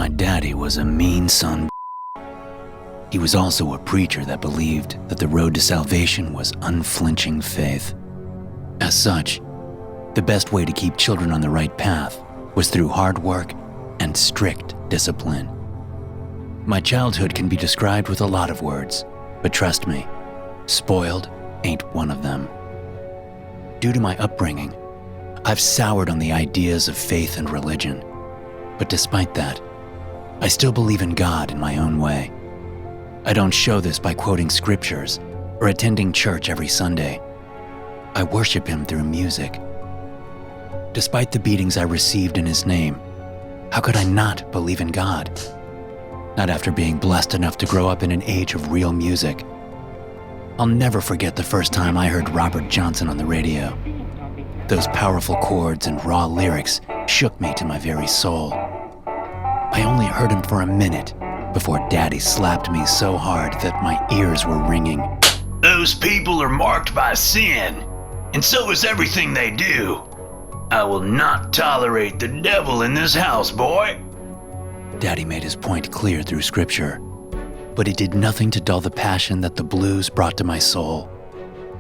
My daddy was a mean son. He was also a preacher that believed that the road to salvation was unflinching faith. As such, the best way to keep children on the right path was through hard work and strict discipline. My childhood can be described with a lot of words, but trust me, spoiled ain't one of them. Due to my upbringing, I've soured on the ideas of faith and religion, but despite that, I still believe in God in my own way. I don't show this by quoting scriptures or attending church every Sunday. I worship Him through music. Despite the beatings I received in His name, how could I not believe in God? Not after being blessed enough to grow up in an age of real music. I'll never forget the first time I heard Robert Johnson on the radio. Those powerful chords and raw lyrics shook me to my very soul. I only heard him for a minute before Daddy slapped me so hard that my ears were ringing. Those people are marked by sin, and so is everything they do. I will not tolerate the devil in this house, boy. Daddy made his point clear through scripture, but it did nothing to dull the passion that the blues brought to my soul,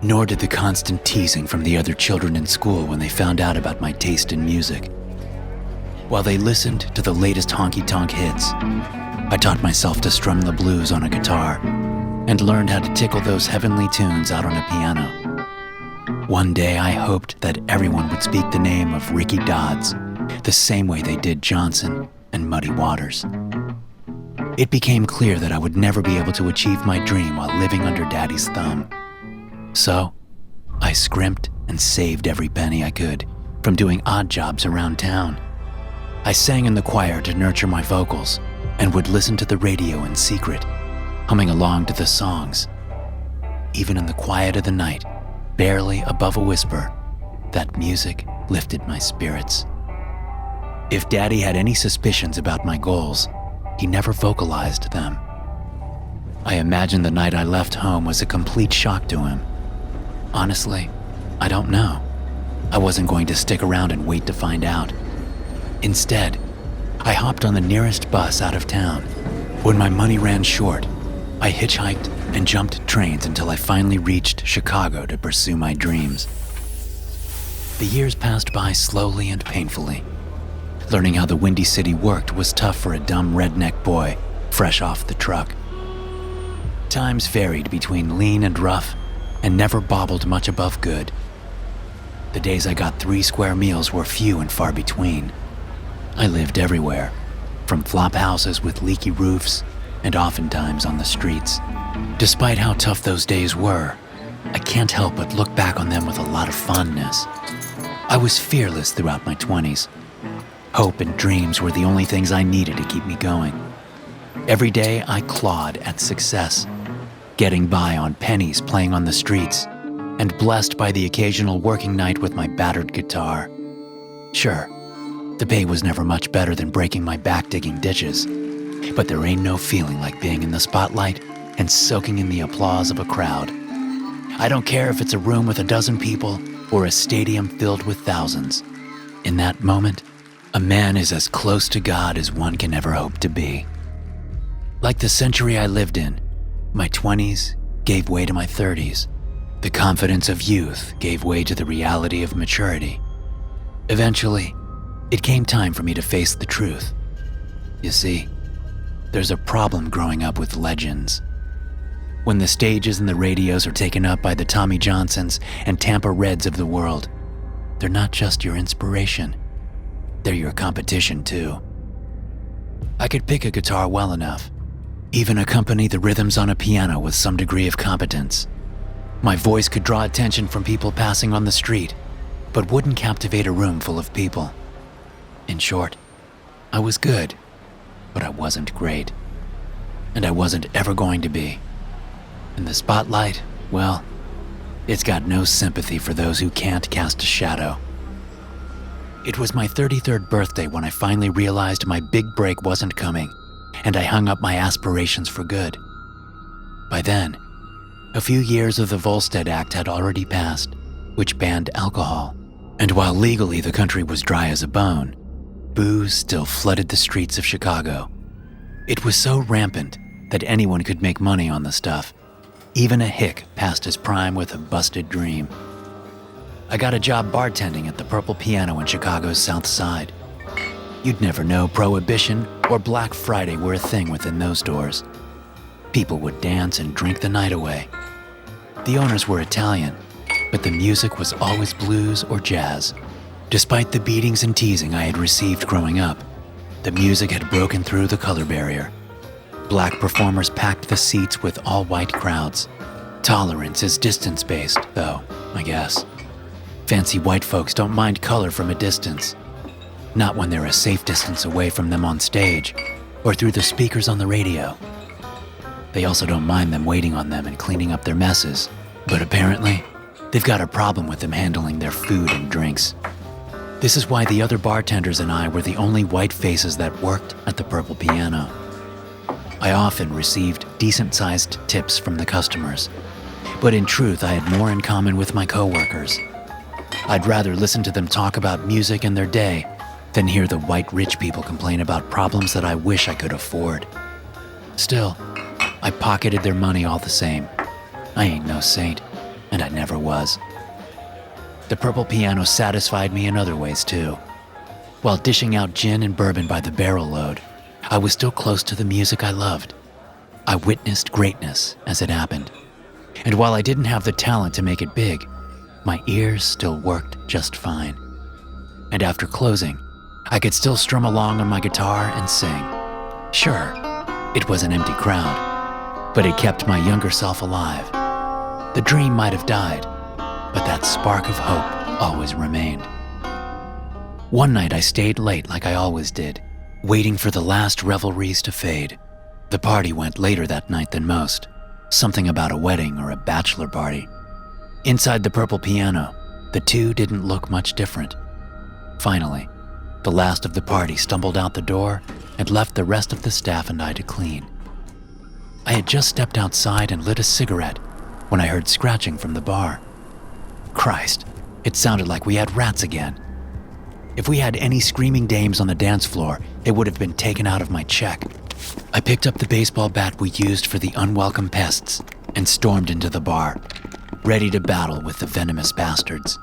nor did the constant teasing from the other children in school when they found out about my taste in music. While they listened to the latest honky-tonk hits, I taught myself to strum the blues on a guitar and learned how to tickle those heavenly tunes out on a piano. One day I hoped that everyone would speak the name of Ricky Dodds the same way they did Johnson and Muddy Waters. It became clear that I would never be able to achieve my dream while living under Daddy's thumb. So, I scrimped and saved every penny I could from doing odd jobs around town. I sang in the choir to nurture my vocals and would listen to the radio in secret, humming along to the songs. Even in the quiet of the night, barely above a whisper, that music lifted my spirits. If Daddy had any suspicions about my goals, he never vocalized them. I imagine the night I left home was a complete shock to him. Honestly, I don't know. I wasn't going to stick around and wait to find out. Instead, I hopped on the nearest bus out of town. When my money ran short, I hitchhiked and jumped trains until I finally reached Chicago to pursue my dreams. The years passed by slowly and painfully. Learning how the Windy City worked was tough for a dumb redneck boy fresh off the truck. Times varied between lean and rough and never bobbled much above good. The days I got 3 square meals were few and far between. I lived everywhere, from flop houses with leaky roofs and oftentimes on the streets. Despite how tough those days were, I can't help but look back on them with a lot of fondness. I was fearless throughout my 20s. Hope and dreams were the only things I needed to keep me going. Every day I clawed at success, getting by on pennies playing on the streets, and blessed by the occasional working night with my battered guitar. Sure, the pay was never much better than breaking my back digging ditches, but there ain't no feeling like being in the spotlight and soaking in the applause of a crowd. I don't care if it's a room with 12 people or a stadium filled with thousands. In that moment, a man is as close to God as one can ever hope to be. Like the century I lived in, my 20s gave way to my 30s. The confidence of youth gave way to the reality of maturity. Eventually, it came time for me to face the truth. You see, there's a problem growing up with legends. When the stages and the radios are taken up by the Tommy Johnsons and Tampa Reds of the world, they're not just your inspiration, they're your competition too. I could pick a guitar well enough, even accompany the rhythms on a piano with some degree of competence. My voice could draw attention from people passing on the street, but wouldn't captivate a room full of people. In short, I was good, but I wasn't great. And I wasn't ever going to be. And the spotlight, well, it's got no sympathy for those who can't cast a shadow. It was my 33rd birthday when I finally realized my big break wasn't coming, and I hung up my aspirations for good. By then, a few years of the Volstead Act had already passed, which banned alcohol. And while legally the country was dry as a bone, booze still flooded the streets of Chicago. It was so rampant that anyone could make money on the stuff, even a hick past his prime with a busted dream. I got a job bartending at the Purple Piano in Chicago's South Side. You'd never know Prohibition or Black Friday were a thing within those doors. People would dance and drink the night away. The owners were Italian, but the music was always blues or jazz. Despite the beatings and teasing I had received growing up, the music had broken through the color barrier. Black performers packed the seats with all-white crowds. Tolerance is distance-based, though, I guess. Fancy white folks don't mind color from a distance. Not when they're a safe distance away from them on stage or through the speakers on the radio. They also don't mind them waiting on them and cleaning up their messes, but apparently, they've got a problem with them handling their food and drinks. This is why the other bartenders and I were the only white faces that worked at the Purple Piano. I often received decent-sized tips from the customers, but in truth, I had more in common with my coworkers. I'd rather listen to them talk about music and their day than hear the white rich people complain about problems that I wish I could afford. Still, I pocketed their money all the same. I ain't no saint, and I never was. The Purple Piano satisfied me in other ways too. While dishing out gin and bourbon by the barrel load, I was still close to the music I loved. I witnessed greatness as it happened. And while I didn't have the talent to make it big, my ears still worked just fine. And after closing, I could still strum along on my guitar and sing. Sure, it was an empty crowd, but it kept my younger self alive. The dream might have died, but that spark of hope always remained. One night I stayed late like I always did, waiting for the last revelries to fade. The party went later that night than most, something about a wedding or a bachelor party. Inside the Purple Piano, the two didn't look much different. Finally, the last of the party stumbled out the door and left the rest of the staff and I to clean. I had just stepped outside and lit a cigarette when I heard scratching from the bar. Christ, it sounded like we had rats again. If we had any screaming dames on the dance floor, it would have been taken out of my check. I picked up the baseball bat we used for the unwelcome pests and stormed into the bar, ready to battle with the venomous bastards.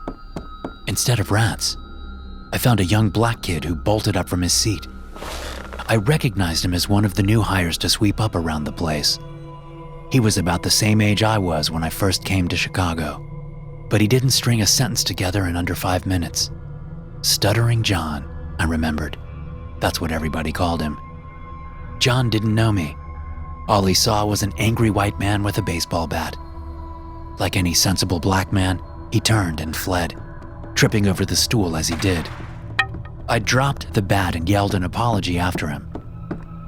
Instead of rats, I found a young black kid who bolted up from his seat. I recognized him as one of the new hires to sweep up around the place. He was about the same age I was when I first came to Chicago, but he didn't string a sentence together in under 5 minutes. Stuttering John, I remembered. That's what everybody called him. John didn't know me. All he saw was an angry white man with a baseball bat. Like any sensible black man, he turned and fled, tripping over the stool as he did. I dropped the bat and yelled an apology after him,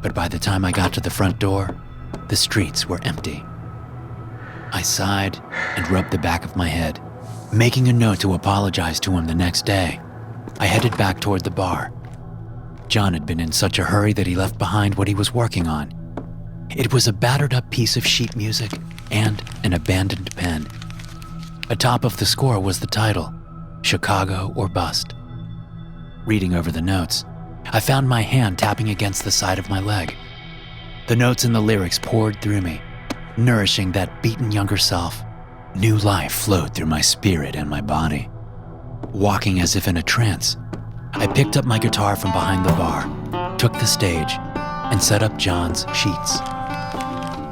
but by the time I got to the front door, the streets were empty. I sighed and rubbed the back of my head, making a note to apologize to him the next day. I headed back toward the bar. John had been in such a hurry that he left behind what he was working on. It was a battered-up piece of sheet music and an abandoned pen. Atop of the score was the title, Chicago or Bust. Reading over the notes, I found my hand tapping against the side of my leg. The notes and the lyrics poured through me, nourishing that beaten younger self. New life flowed through my spirit and my body. Walking as if in a trance, I picked up my guitar from behind the bar, took the stage, and set up John's sheets.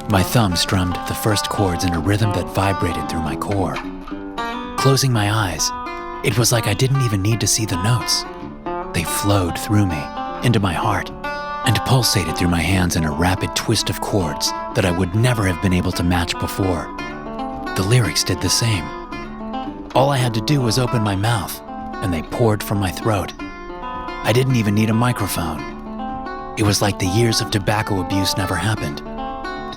My thumb strummed the first chords in a rhythm that vibrated through my core. Closing my eyes, it was like I didn't even need to see the notes. They flowed through me, into my heart, and pulsated through my hands in a rapid twist of chords that I would never have been able to match before. The lyrics did the same. All I had to do was open my mouth, and they poured from my throat. I didn't even need a microphone. It was like the years of tobacco abuse never happened.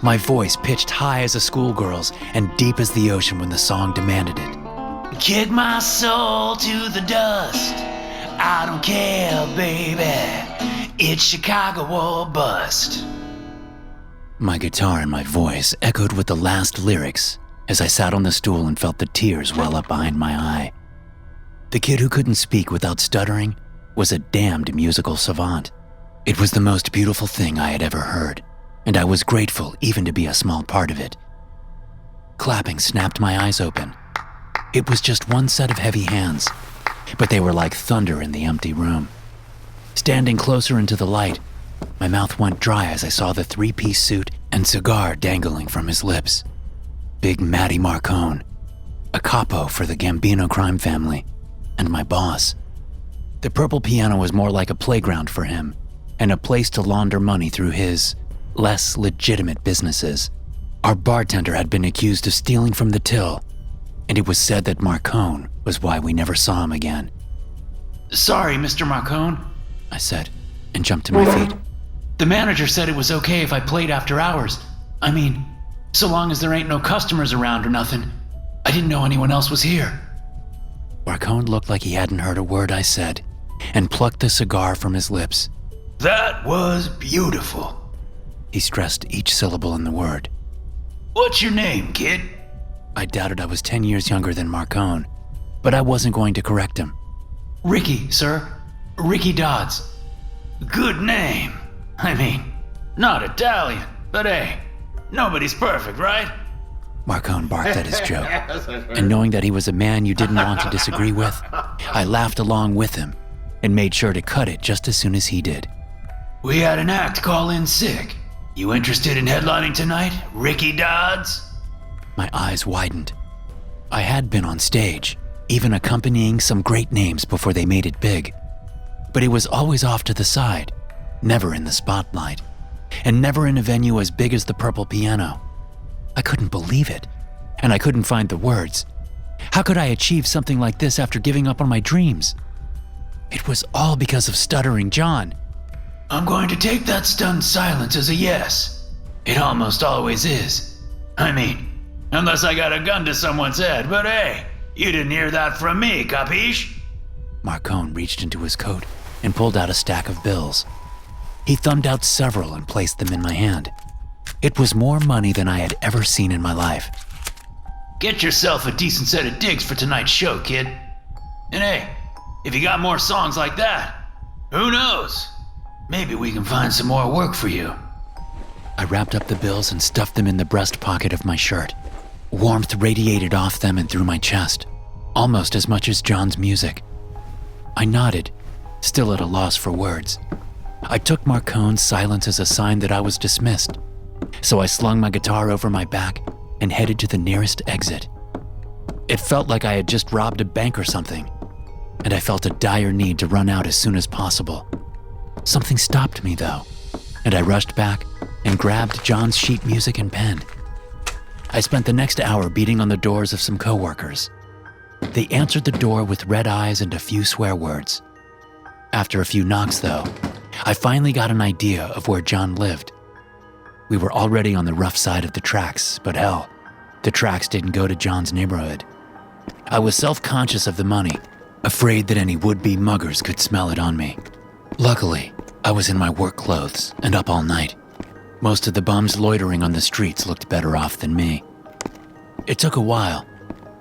My voice pitched high as a schoolgirl's and deep as the ocean when the song demanded it. Kick my soul to the dust. I don't care, baby. It's Chicago or bust. My guitar and my voice echoed with the last lyrics as I sat on the stool and felt the tears well up behind my eye. The kid who couldn't speak without stuttering was a damned musical savant. It was the most beautiful thing I had ever heard, and I was grateful even to be a small part of it. Clapping snapped my eyes open. It was just one set of heavy hands, but they were like thunder in the empty room. Standing closer into the light, my mouth went dry as I saw the three-piece suit and cigar dangling from his lips. Big Matty Marcone, a capo for the Gambino crime family, and my boss. The purple piano was more like a playground for him, and a place to launder money through his less legitimate businesses. Our bartender had been accused of stealing from the till, and it was said that Marcone was why we never saw him again. Sorry, Mr. Marcone, I said, and jumped to my feet. The manager said it was okay if I played after hours. I mean, so long as there ain't no customers around or nothing. I didn't know anyone else was here. Marcone looked like he hadn't heard a word I said, and plucked the cigar from his lips. That was beautiful. He stressed each syllable in the word. What's your name, kid? I doubted I was 10 years younger than Marcone, but I wasn't going to correct him. Ricky, sir. Ricky Dodds. Good name. I mean, not Italian, but hey, nobody's perfect, right? Marcone barked at his joke, and knowing that he was a man you didn't want to disagree with, I laughed along with him and made sure to cut it just as soon as he did. We had an act call in sick. You interested in headlining tonight, Ricky Dodds? My eyes widened. I had been on stage, even accompanying some great names before they made it big. But it was always off to the side, never in the spotlight, and never in a venue as big as the Purple Piano. I couldn't believe it, and I couldn't find the words. How could I achieve something like this after giving up on my dreams? It was all because of Stuttering John. I'm going to take that stunned silence as a yes. It almost always is. I mean, unless I got a gun to someone's head, but hey, you didn't hear that from me, capiche? Marcone reached into his coat and pulled out a stack of bills. He thumbed out several and placed them in my hand. It was more money than I had ever seen in my life. Get yourself a decent set of digs for tonight's show, kid. And hey, if you got more songs like that, who knows? Maybe we can find some more work for you. I wrapped up the bills and stuffed them in the breast pocket of my shirt. Warmth radiated off them and through my chest, almost as much as John's music. I nodded, still at a loss for words. I took Marcone's silence as a sign that I was dismissed, so I slung my guitar over my back and headed to the nearest exit. It felt like I had just robbed a bank or something, and I felt a dire need to run out as soon as possible. Something stopped me though, and I rushed back and grabbed John's sheet music and pen. I spent the next hour beating on the doors of some coworkers. They answered the door with red eyes and a few swear words. After a few knocks though, I finally got an idea of where John lived. We were already on the rough side of the tracks, but hell, the tracks didn't go to John's neighborhood. I was self-conscious of the money, afraid that any would-be muggers could smell it on me. Luckily, I was in my work clothes and up all night. Most of the bums loitering on the streets looked better off than me. It took a while,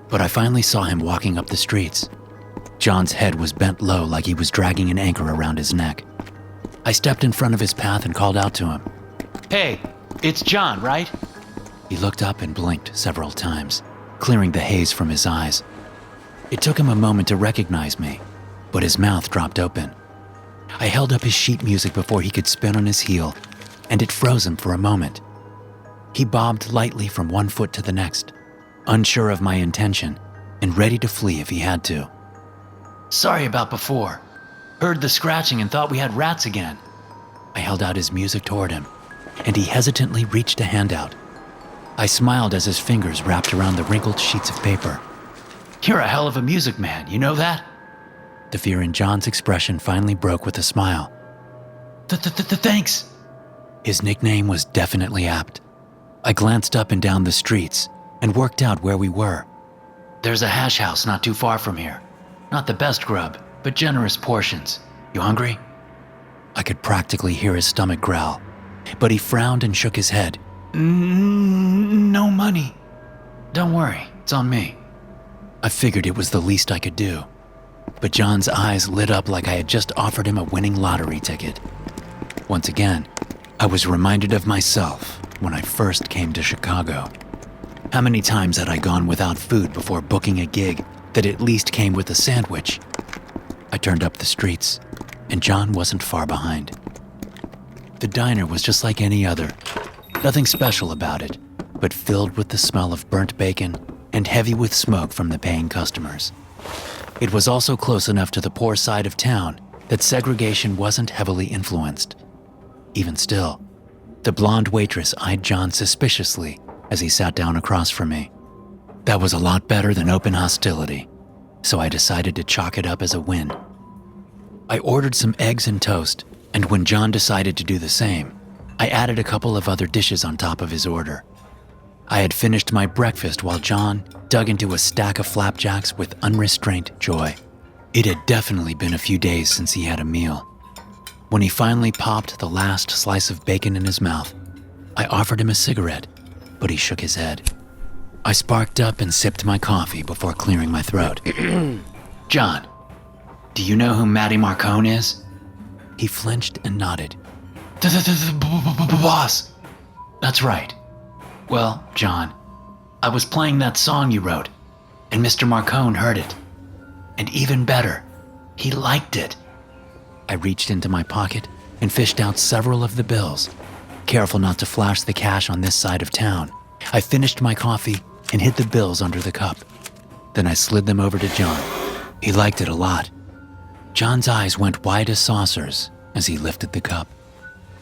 but I finally saw him walking up the streets. John's head was bent low like he was dragging an anchor around his neck. I stepped in front of his path and called out to him. Hey, it's John, right? He looked up and blinked several times, clearing the haze from his eyes. It took him a moment to recognize me, but his mouth dropped open. I held up his sheet music before he could spin on his heel, and it froze him for a moment. He bobbed lightly from one foot to the next, unsure of my intention and ready to flee if he had to. Sorry about before. Heard the scratching and thought we had rats again. I held out his music toward him, and he hesitantly reached a hand out. I smiled as his fingers wrapped around the wrinkled sheets of paper. You're a hell of a music man, you know that? The fear in John's expression finally broke with a smile. Thanks. His nickname was definitely apt. I glanced up and down the streets and worked out where we were. There's a hash house not too far from here. Not the best grub, but generous portions. You hungry? I could practically hear his stomach growl, but he frowned and shook his head. No money. Don't worry, it's on me. I figured it was the least I could do. but John's eyes lit up like I had just offered him a winning lottery ticket. Once again, I was reminded of myself when I first came to Chicago. How many times had I gone without food before booking a gig that at least came with a sandwich? I turned up the streets, and John wasn't far behind. The diner was just like any other. Nothing special about it, but filled with the smell of burnt bacon and heavy with smoke from the paying customers. It was also close enough to the poor side of town that segregation wasn't heavily influenced. Even still, the blonde waitress eyed John suspiciously as he sat down across from me. That was a lot better than open hostility, so I decided to chalk it up as a win. I ordered some eggs and toast, and when John decided to do the same, I added a couple of other dishes on top of his order. I had finished my breakfast while John dug into a stack of flapjacks with unrestrained joy. It had definitely been a few days since he had a meal. When he finally popped the last slice of bacon in his mouth, I offered him a cigarette, but he shook his head. I sparked up and sipped my coffee before clearing my throat. John, do you know who Matty Marcone is? He flinched and nodded. The boss. That's right. Well, John, I was playing that song you wrote, and Mr. Marcone heard it. And even better, he liked it. I reached into my pocket and fished out several of the bills. Careful not to flash the cash on this side of town, I finished my coffee and hid the bills under the cup. Then I slid them over to John. He liked it a lot. John's eyes went wide as saucers as he lifted the cup.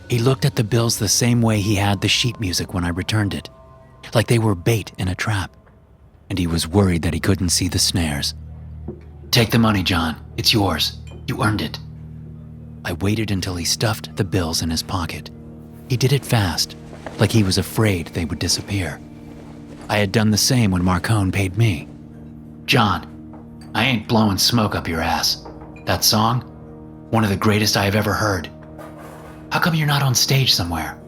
He looked at the bills the same way he had the sheet music when I returned it, like they were bait in a trap, and he was worried that he couldn't see the snares. Take the money, John. It's yours. You earned it. I waited until he stuffed the bills in his pocket. He did it fast, like he was afraid they would disappear. I had done the same when Marcone paid me. John, I ain't blowing smoke up your ass. That song, one of the greatest I have ever heard. How come you're not on stage somewhere?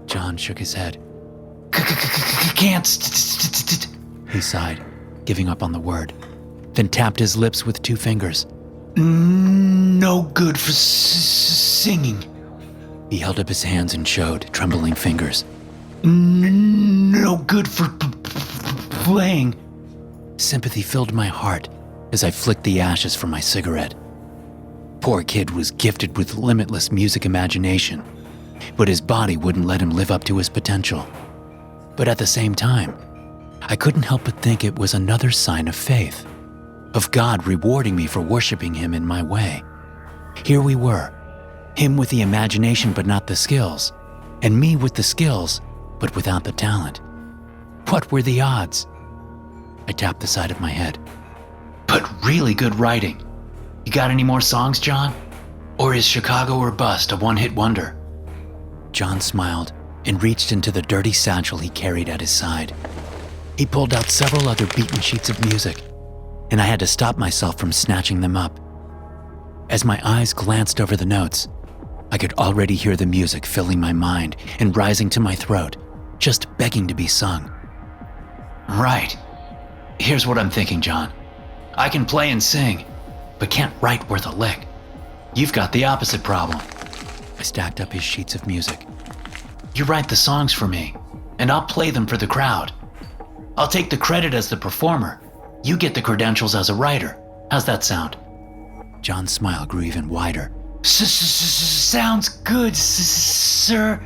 John shook his head. Can't. He sighed, giving up on the word, then tapped his lips with 2 fingers. No good for singing. He held up his hands and showed trembling fingers. No good for playing. Sympathy filled my heart as I flicked the ashes from my cigarette. Poor kid was gifted with limitless music imagination, but his body wouldn't let him live up to his potential. But at the same time, I couldn't help but think it was another sign of faith, of God rewarding me for worshiping him in my way. Here we were, him with the imagination but not the skills, and me with the skills but without the talent. What were the odds? I tapped the side of my head. But really good writing. You got any more songs, John? Or is Chicago or Bust a one-hit wonder? John smiled and reached into the dirty satchel he carried at his side. He pulled out several other beaten sheets of music, and I had to stop myself from snatching them up. As my eyes glanced over the notes, I could already hear the music filling my mind and rising to my throat, just begging to be sung. Right. Here's what I'm thinking, John. I can play and sing, but can't write worth a lick. You've got the opposite problem. I stacked up his sheets of music. You write the songs for me, and I'll play them for the crowd. I'll take the credit as the performer. You get the credentials as a writer. How's that sound? John's smile grew even wider. Sounds good, sir.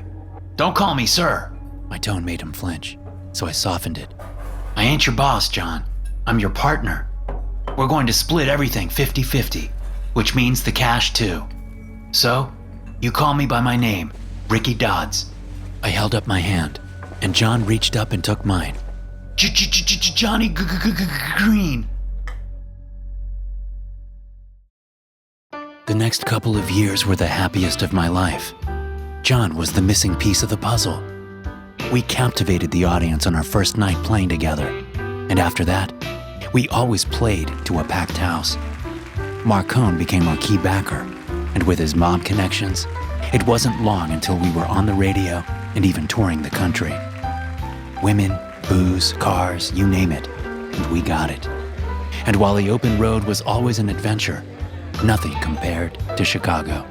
Don't call me sir. My tone made him flinch, so I softened it. I ain't your boss, John. I'm your partner. We're going to split everything 50-50, which means the cash too. So, you call me by my name, Ricky Dodds. I held up my hand, and John reached up and took mine. Johnny Green. The next couple of years were the happiest of my life. John was the missing piece of the puzzle. We captivated the audience on our first night playing together, and after that, we always played to a packed house. Marcone became our key backer, and with his mob connections, it wasn't long until we were on the radio and even touring the country. Women, booze, cars, you name it, and we got it. And while the open road was always an adventure, nothing compared to Chicago.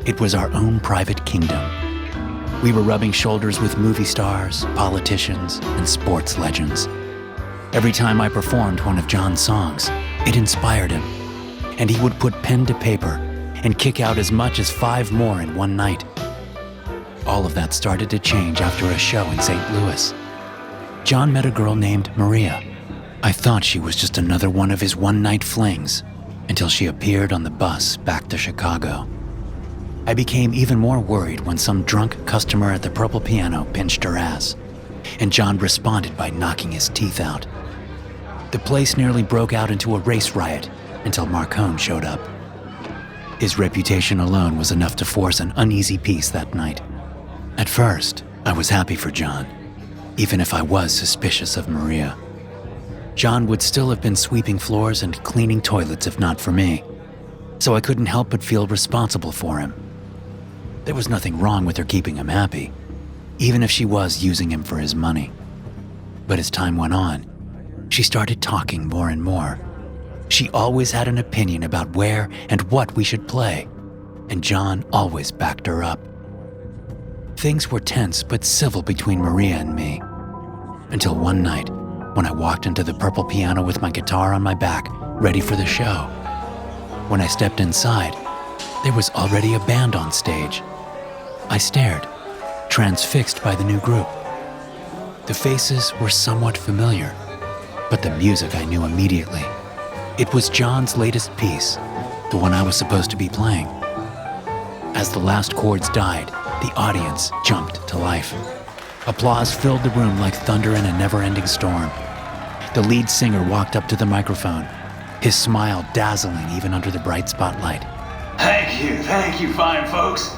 It was our own private kingdom. We were rubbing shoulders with movie stars, politicians, and sports legends. Every time I performed one of John's songs, it inspired him, and he would put pen to paper and kick out as much as 5 more in one night. All of that started to change after a show in St. Louis. John met a girl named Maria. I thought she was just another one of his one-night flings until she appeared on the bus back to Chicago. I became even more worried when some drunk customer at the Purple Piano pinched her ass, and John responded by knocking his teeth out. The place nearly broke out into a race riot until Marcone showed up. His reputation alone was enough to force an uneasy peace that night. At first, I was happy for John, even if I was suspicious of Maria. John would still have been sweeping floors and cleaning toilets if not for me, so I couldn't help but feel responsible for him. There was nothing wrong with her keeping him happy, even if she was using him for his money. But as time went on, she started talking more and more. She always had an opinion about where and what we should play, and John always backed her up. Things were tense but civil between Maria and me, until one night when I walked into the Purple Piano with my guitar on my back, ready for the show. When I stepped inside, there was already a band on stage. I stared, transfixed by the new group. The faces were somewhat familiar, but the music I knew immediately. It was John's latest piece, the one I was supposed to be playing. As the last chords died, the audience jumped to life. Applause filled the room like thunder in a never-ending storm. The lead singer walked up to the microphone, his smile dazzling even under the bright spotlight. Thank you, fine folks.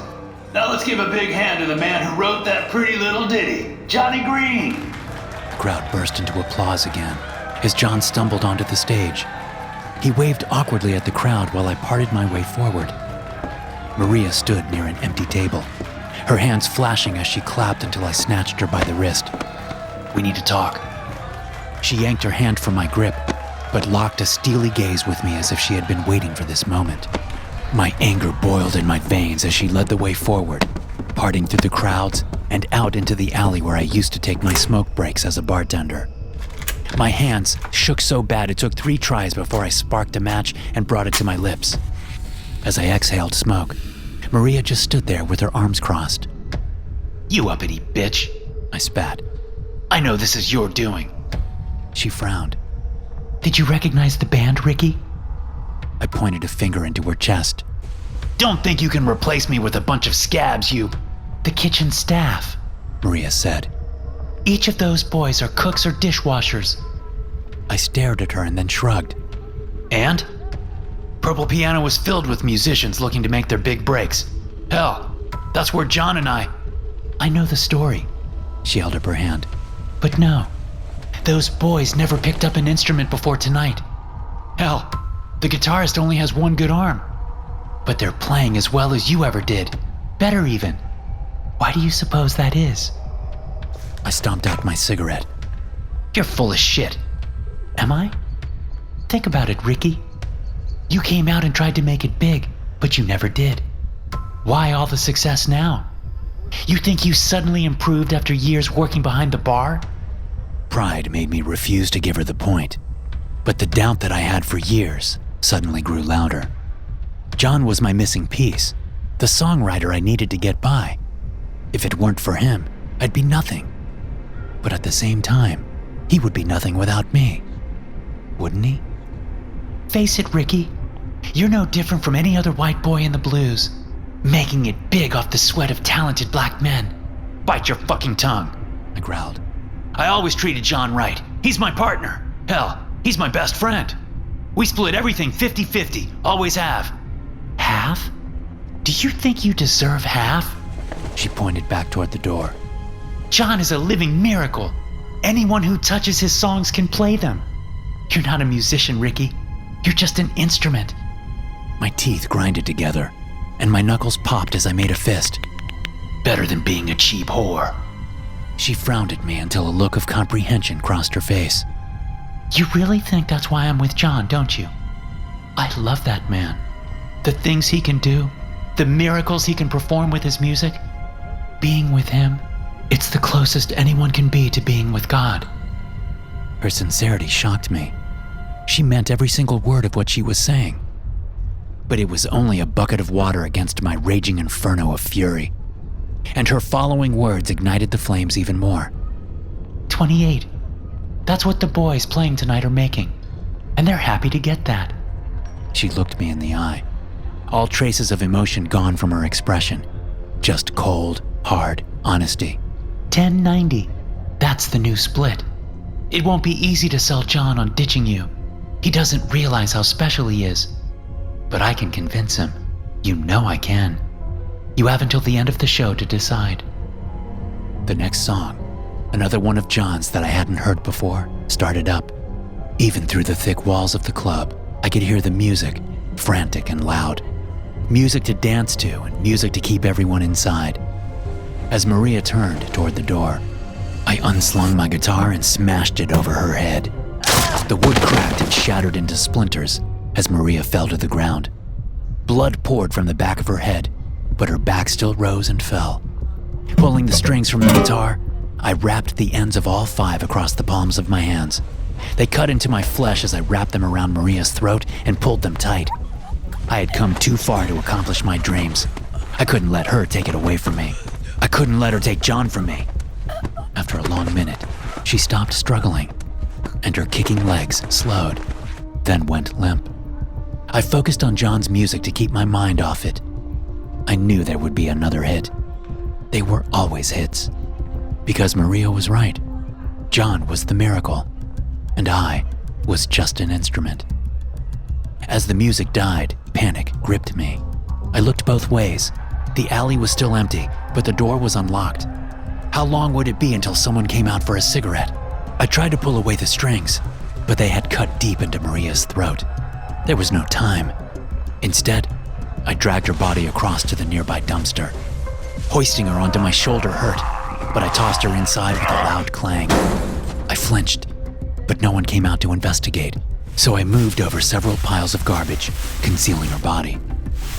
Now let's give a big hand to the man who wrote that pretty little ditty, Johnny Green. The crowd burst into applause again as John stumbled onto the stage. He waved awkwardly at the crowd while I parted my way forward. Maria stood near an empty table, her hands flashing as she clapped until I snatched her by the wrist. "We need to talk." She yanked her hand from my grip, but locked a steely gaze with me as if she had been waiting for this moment. My anger boiled in my veins as she led the way forward, parting through the crowds and out into the alley where I used to take my smoke breaks as a bartender. My hands shook so bad it took 3 tries before I sparked a match and brought it to my lips. As I exhaled smoke, Maria just stood there with her arms crossed. "You uppity bitch," I spat. "I know this is your doing." She frowned. "Did you recognize the band, Ricky?" I pointed a finger into her chest. "Don't think you can replace me with a bunch of scabs, you..." "The kitchen staff," Maria said. "Each of those boys are cooks or dishwashers." I stared at her and then shrugged. "And? Purple Piano was filled with musicians looking to make their big breaks. Hell, that's where John and I..." "I know the story." She held up her hand. "But no, those boys never picked up an instrument before tonight. Hell, the guitarist only has one good arm. But they're playing as well as you ever did. Better even. Why do you suppose that is?" I stomped out my cigarette. "You're full of shit." "Am I? Think about it, Ricky. You came out and tried to make it big, but you never did. Why all the success now? You think you suddenly improved after years working behind the bar?" Pride made me refuse to give her the point, but the doubt that I had for years suddenly grew louder. John was my missing piece, the songwriter I needed to get by. If it weren't for him, I'd be nothing. But at the same time, he would be nothing without me. Wouldn't he? "Face it, Ricky. You're no different from any other white boy in the blues, making it big off the sweat of talented black men." "Bite your fucking tongue," I growled. "I always treated John right. He's my partner. Hell, he's my best friend. We split everything 50-50, always have." "Half? Do you think you deserve half?" She pointed back toward the door. "John is a living miracle. Anyone who touches his songs can play them. You're not a musician, Ricky. You're just an instrument." My teeth grinded together, and my knuckles popped as I made a fist. "Better than being a cheap whore." She frowned at me until a look of comprehension crossed her face. You really think that's why I'm with John, don't you? I love that man. The things he can do, the miracles he can perform with his music. Being with him, it's the closest anyone can be to being with God. Her sincerity shocked me. She meant every single word of what she was saying. But it was only a bucket of water against my raging inferno of fury. And her following words ignited the flames even more. 28. That's what the boys playing tonight are making. And they're happy to get that. She looked me in the eye. All traces of emotion gone from her expression. Just cold, hard honesty. 1090. That's the new split. It won't be easy to sell John on ditching you. He doesn't realize how special he is. But I can convince him. You know I can. You have until the end of the show to decide. The next song, another one of John's that I hadn't heard before, started up. Even through the thick walls of the club, I could hear the music, frantic and loud. Music to dance to and music to keep everyone inside. As Maria turned toward the door, I unslung my guitar and smashed it over her head. The wood cracked and shattered into splinters as Maria fell to the ground. Blood poured from the back of her head, but her back still rose and fell. Pulling the strings from the guitar, I wrapped the ends of all 5 across the palms of my hands. They cut into my flesh as I wrapped them around Maria's throat and pulled them tight. I had come too far to accomplish my dreams. I couldn't let her take it away from me. I couldn't let her take John from me. After a long minute, she stopped struggling, and her kicking legs slowed, then went limp. I focused on John's music to keep my mind off it. I knew there would be another hit. They were always hits. Because Maria was right. John was the miracle, and I was just an instrument. As the music died, panic gripped me. I looked both ways. The alley was still empty, but the door was unlocked. How long would it be until someone came out for a cigarette? I tried to pull away the strings, but they had cut deep into Maria's throat. There was no time. Instead, I dragged her body across to the nearby dumpster. Hoisting her onto my shoulder hurt, but I tossed her inside with a loud clang. I flinched, but no one came out to investigate, so I moved over several piles of garbage, concealing her body.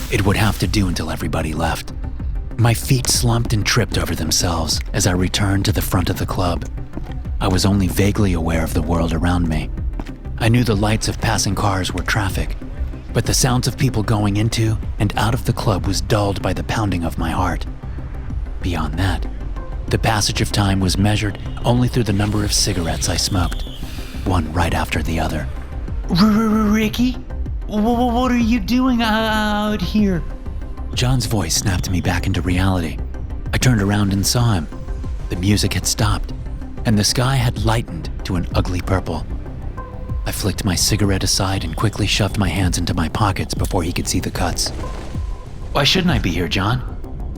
It would have to do until everybody left. My feet slumped and tripped over themselves as I returned to the front of the club. I was only vaguely aware of the world around me. I knew the lights of passing cars were traffic, but the sounds of people going into and out of the club was dulled by the pounding of my heart. Beyond that, the passage of time was measured only through the number of cigarettes I smoked, one right after the other. Ricky? What are you doing out here? John's voice snapped me back into reality. I turned around and saw him. The music had stopped, and the sky had lightened to an ugly purple. I flicked my cigarette aside and quickly shoved my hands into my pockets before he could see the cuts. Why shouldn't I be here, John?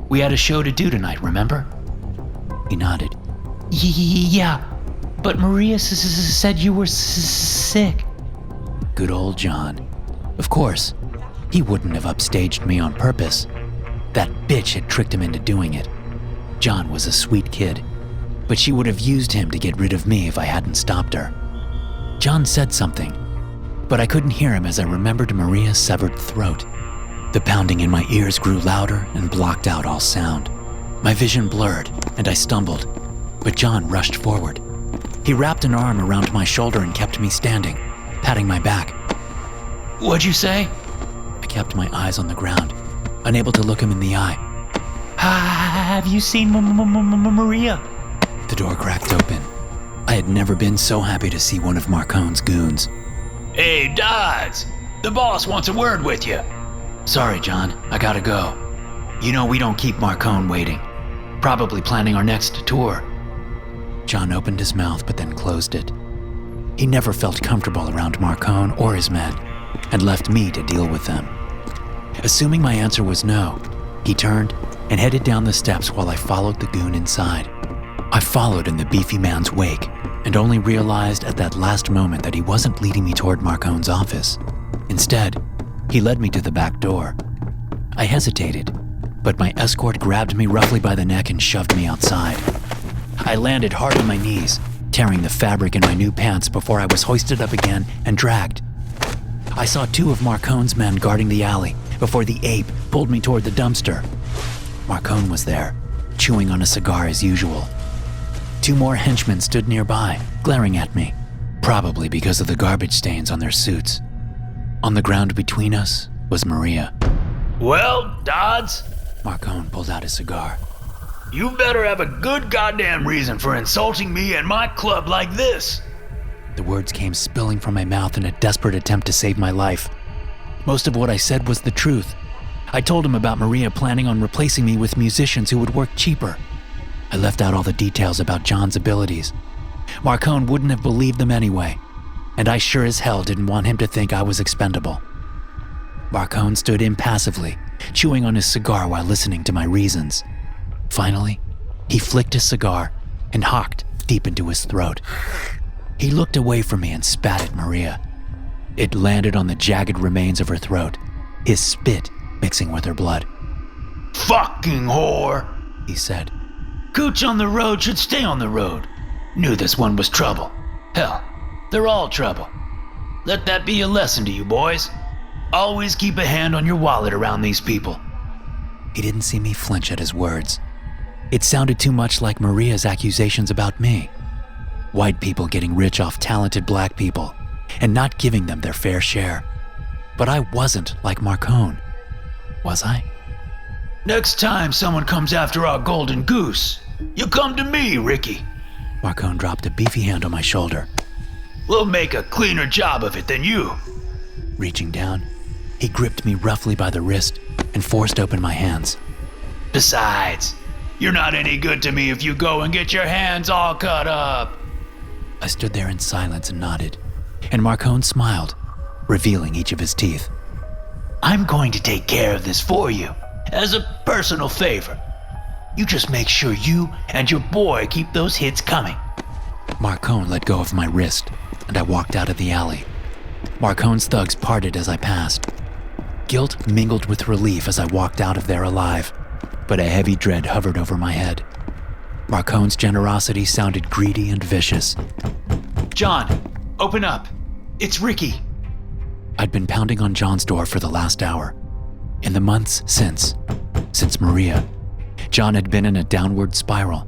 We had a show to do tonight, remember? He nodded. Yeah, but Maria said you were sick. Good old John. Of course, he wouldn't have upstaged me on purpose. That bitch had tricked him into doing it. John was a sweet kid, but she would have used him to get rid of me if I hadn't stopped her. John said something, but I couldn't hear him as I remembered Maria's severed throat. The pounding in my ears grew louder and blocked out all sound. My vision blurred, and I stumbled, but John rushed forward. He wrapped an arm around my shoulder and kept me standing, patting my back. What'd you say? I kept my eyes on the ground, unable to look him in the eye. Have you seen Maria? The door cracked open. I had never been so happy to see one of Marcone's goons. Hey, Dodds! The boss wants a word with you. Sorry, John, I gotta go. You know we don't keep Marcone waiting. Probably planning our next tour. John opened his mouth but then closed it. He never felt comfortable around Marcone or his men, and left me to deal with them. Assuming my answer was no, he turned and headed down the steps while I followed the goon inside. I followed in the beefy man's wake and only realized at that last moment that he wasn't leading me toward Marcone's office. Instead, he led me to the back door. I hesitated, but my escort grabbed me roughly by the neck and shoved me outside. I landed hard on my knees, tearing the fabric in my new pants before I was hoisted up again and dragged. I saw 2 of Marcone's men guarding the alley before the ape pulled me toward the dumpster. Marcone was there, chewing on a cigar as usual. 2 more henchmen stood nearby, glaring at me, probably because of the garbage stains on their suits. On the ground between us was Maria. Well, Dodds, Marcone pulled out his cigar. you better have a good goddamn reason for insulting me and my club like this. The words came spilling from my mouth in a desperate attempt to save my life. Most of what I said was the truth. I told him about Maria planning on replacing me with musicians who would work cheaper. I left out all the details about John's abilities. Marcone wouldn't have believed them anyway, and I sure as hell didn't want him to think I was expendable. Marcone stood impassively, chewing on his cigar while listening to my reasons. Finally, he flicked his cigar and hocked deep into his throat. He looked away from me and spat at Maria. It landed on the jagged remains of her throat, his spit mixing with her blood. Fucking whore, He said. Cooch on the road should stay on the road. Knew this one was trouble. Hell, they're all trouble. Let that be a lesson to you boys. Always keep a hand on your wallet around these people. He didn't see me flinch at his words. It sounded too much like Maria's accusations about me. White people getting rich off talented black people and not giving them their fair share. But I wasn't like Marcone. Was I? Next time someone comes after our golden goose, you come to me, Ricky. Marcone dropped a beefy hand on my shoulder. We'll make a cleaner job of it than you. Reaching down, he gripped me roughly by the wrist and forced open my hands. Besides, you're not any good to me if you go and get your hands all cut up. I stood there in silence and nodded, and Marcone smiled, revealing each of his teeth. I'm going to take care of this for you, as a personal favor. You just make sure you and your boy keep those hits coming. Marcone let go of my wrist, and I walked out of the alley. Marcone's thugs parted as I passed. Guilt mingled with relief as I walked out of there alive, but a heavy dread hovered over my head. Marcone's generosity sounded greedy and vicious. John, open up. It's Ricky. I'd been pounding on John's door for the last hour. In the months since Maria, John had been in a downward spiral.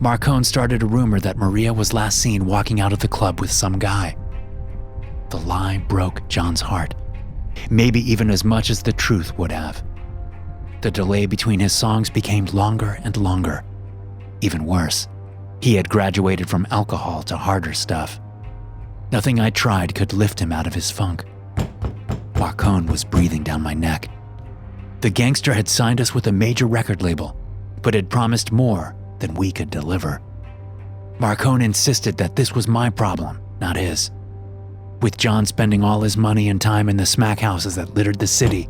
Marcone started a rumor that Maria was last seen walking out of the club with some guy. The lie broke John's heart, maybe even as much as the truth would have. The delay between his songs became longer and longer. Even worse, he had graduated from alcohol to harder stuff. Nothing I tried could lift him out of his funk. Marcone was breathing down my neck. The gangster had signed us with a major record label, but had promised more than we could deliver. Marcone insisted that this was my problem, not his. With John spending all his money and time in the smack houses that littered the city,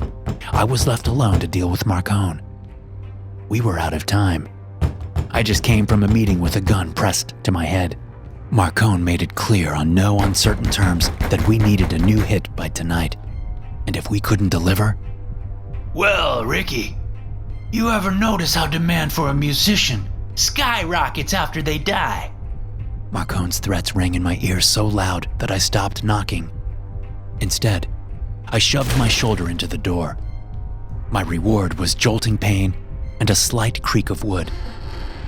I was left alone to deal with Marcone. We were out of time. I just came from a meeting with a gun pressed to my head. Marcone made it clear on no uncertain terms that we needed a new hit by tonight. And if we couldn't deliver... Well, Ricky, you ever notice how demand for a musician skyrockets after they die? Marcone's threats rang in my ears so loud that I stopped knocking. Instead, I shoved my shoulder into the door. My reward was jolting pain and a slight creak of wood,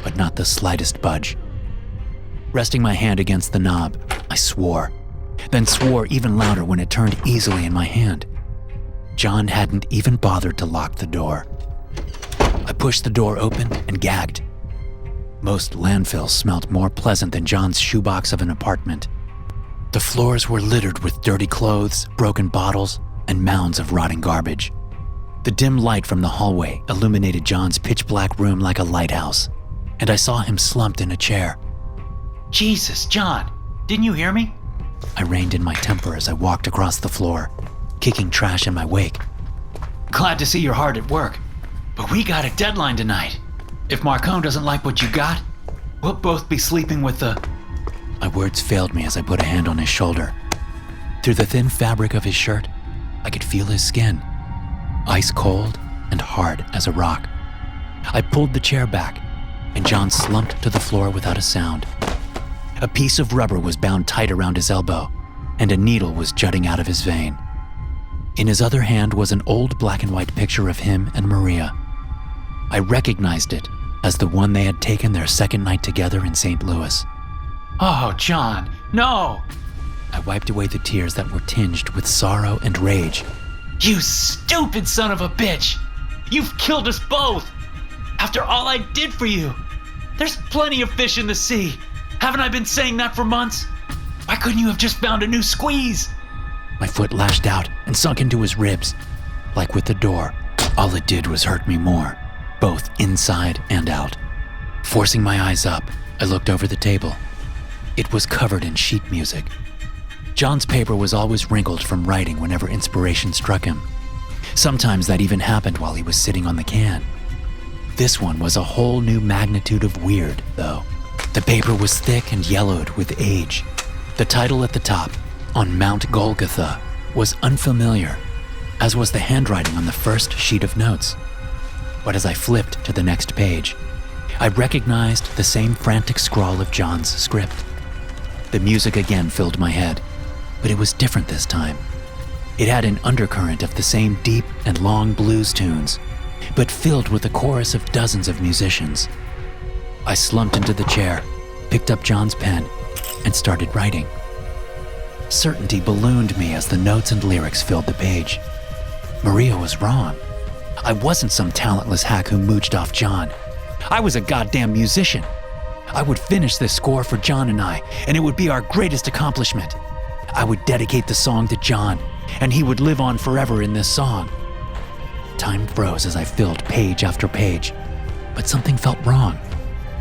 but not the slightest budge. Resting my hand against the knob, I swore, then swore even louder when it turned easily in my hand. John hadn't even bothered to lock the door. I pushed the door open and gagged. Most landfills smelt more pleasant than John's shoebox of an apartment. The floors were littered with dirty clothes, broken bottles, and mounds of rotting garbage. The dim light from the hallway illuminated John's pitch-black room like a lighthouse, and I saw him slumped in a chair. Jesus, John, didn't you hear me? I reined in my temper as I walked across the floor, kicking trash in my wake. Glad to see you're hard at work, but we got a deadline tonight. If Marcone doesn't like what you got, we'll both be sleeping with the... My words failed me as I put a hand on his shoulder. Through the thin fabric of his shirt, I could feel his skin, ice cold and hard as a rock. I pulled the chair back, and John slumped to the floor without a sound. A piece of rubber was bound tight around his elbow, and a needle was jutting out of his vein. In his other hand was an old black and white picture of him and Maria. I recognized it as the one they had taken their second night together in St. Louis. Oh, John, no! I wiped away the tears that were tinged with sorrow and rage. You stupid son of a bitch! You've killed us both! After all I did for you! There's plenty of fish in the sea! Haven't I been saying that for months? Why couldn't you have just found a new squeeze? My foot lashed out and sunk into his ribs. Like with the door, all it did was hurt me more, both inside and out. Forcing my eyes up, I looked over the table. It was covered in sheet music. John's paper was always wrinkled from writing whenever inspiration struck him. Sometimes that even happened while he was sitting on the can. This one was a whole new magnitude of weird, though. The paper was thick and yellowed with age. The title at the top, On Mount Golgotha, was unfamiliar, as was the handwriting on the first sheet of notes. But as I flipped to the next page, I recognized the same frantic scrawl of John's script. The music again filled my head, but it was different this time. It had an undercurrent of the same deep and long blues tunes, but filled with a chorus of dozens of musicians. I slumped into the chair, picked up John's pen, and started writing. Certainty ballooned me as the notes and lyrics filled the page. Maria was wrong. I wasn't some talentless hack who mooched off John. I was a goddamn musician. I would finish this score for John and I, and it would be our greatest accomplishment. I would dedicate the song to John, and he would live on forever in this song. Time froze as I filled page after page, but something felt wrong.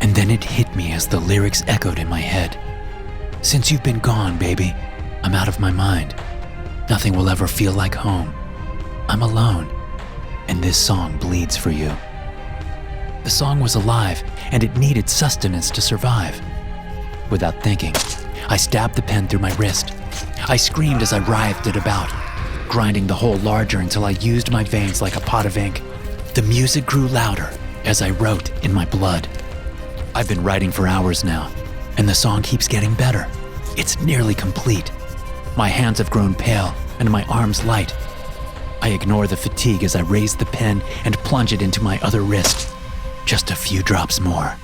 And then it hit me as the lyrics echoed in my head. Since you've been gone, baby, I'm out of my mind. Nothing will ever feel like home. I'm alone, and this song bleeds for you. The song was alive, and it needed sustenance to survive. Without thinking, I stabbed the pen through my wrist. I screamed as I writhed it about, grinding the hole larger until I used my veins like a pot of ink. The music grew louder as I wrote in my blood. I've been writing for hours now, and the song keeps getting better. It's nearly complete. My hands have grown pale, and my arms light. I ignore the fatigue as I raise the pen and plunge it into my other wrist. Just a few drops more.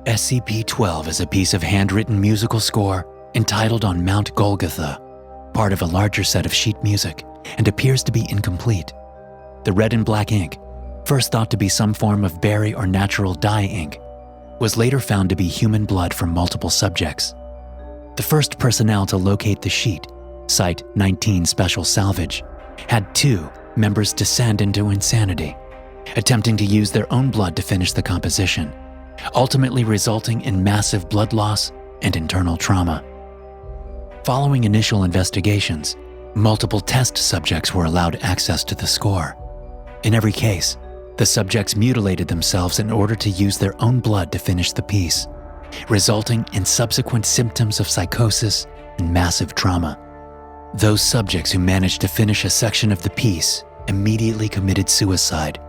SCP-012 is a piece of handwritten musical score entitled On Mount Golgotha, part of a larger set of sheet music, and appears to be incomplete. The red and black ink, first thought to be some form of berry or natural dye ink, was later found to be human blood from multiple subjects. The first personnel to locate the sheet, Site 19 Special Salvage, had 2 members descend into insanity, attempting to use their own blood to finish the composition, ultimately resulting in massive blood loss and internal trauma. Following initial investigations, multiple test subjects were allowed access to the score. In every case, the subjects mutilated themselves in order to use their own blood to finish the piece, resulting in subsequent symptoms of psychosis and massive trauma. Those subjects who managed to finish a section of the piece immediately committed suicide,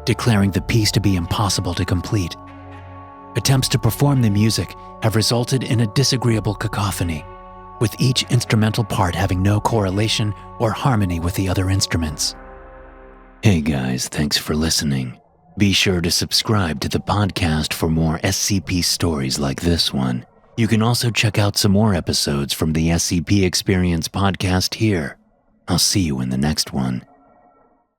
declaring the piece to be impossible to complete. Attempts to perform the music have resulted in a disagreeable cacophony, with each instrumental part having no correlation or harmony with the other instruments. Hey guys, thanks for listening. Be sure to subscribe to the podcast for more SCP stories like this one. You can also check out some more episodes from the SCP Experience podcast here. I'll see you in the next one.